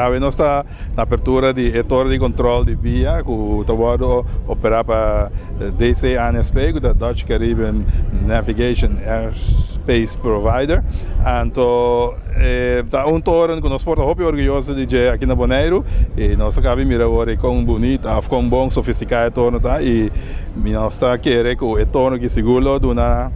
Nós está na abertura de torre de controle de via, que o trabalho opera para DC ANSP, da Dutch Caribbean Navigation Airspace Provider. Então, é torre que nós portamos muito orgulhoso de ter aqui na Bonaire, e nós acabamos de mirar com bonito, com bom, sofisticado torre, tá? E nós está querendo que o torre que seguro dona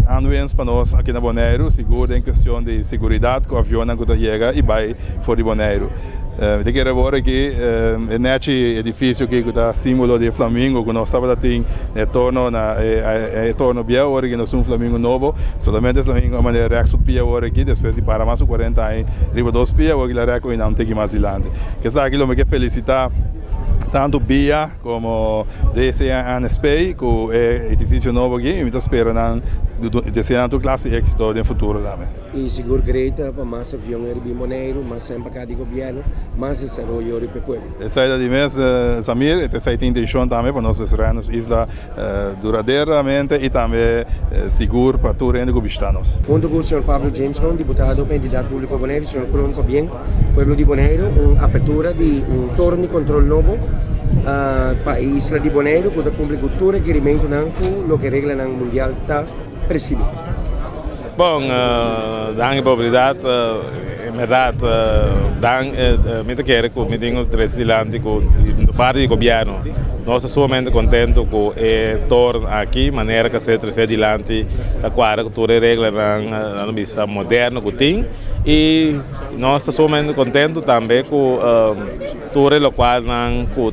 anuência para nós aqui na Bonaire, seguro em questão de segurança que o avião não chega e vai fora de Bonaire. Eu quero agora que neste edifício que está símbolo de Flamengo, que nós estamos tendo torno bem agora que nós temos um Flamengo novo, somente esse Flamengo é uma maneira de subir agora aqui, depois de parar mais de 40 anos, arriba 2 pés, agora que ele ainda não tem que mais adelante. Que está aqui, eu me quero felicitar tanto BIA como DC ANSP, que é edifício novo aqui, e esperando desenhando classe de êxito no futuro também. E seguro greita para mais avião de Bonaire, mais embarcado de governo, mais desenvolvimento para o povo. Essa é a dimensão, Samir, essa é a intenção também para nós sermos isla duradeiramente e também seguro para todo mundo que está nós. Junto com o Sr. Pablo Jameson, deputado candidato público Bonaire, Sr. Pronto bem, pueblo de Bonaire, uma abertura de torre de controle novo para a isla de Bonaire, que cumpre todo requerimento do que a regra mundial está prescrita. Bom, dank oportunidade, em verdade, me quero que me tenho presidente do parte do governo. Nós estamos somente contentes com o torno aqui, maneira que se trazer adiante, da qual toda a regra na missa moderna que tem. E nós estamos somente contentes também com tudo o qual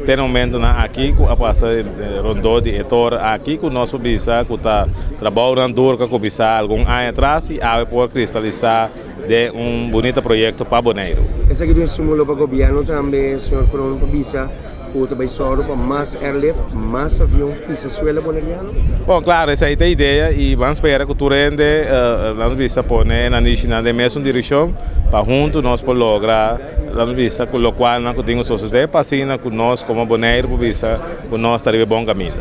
tem um momento aqui, com a passagem rondou de torno aqui, com nós bisa que está trabalhando duro com bisa algum ano atrás e a pode cristalizar de bonito projeto para Bonaire. Esse aqui é um estímulo para o governo também, Sr. Pronto bisa. O trabalho para mais airlift, mais avião, pisa suela bonaireano? Bom, claro, essa é a ideia e vamos esperar que o rende, vamos ver pôr na nacional de mesma direção, para junto nós por lograr, vamos ver com o qual nós temos sociedade, para assim, com nós como Bonaire, para ver que nós estaremos bom caminho.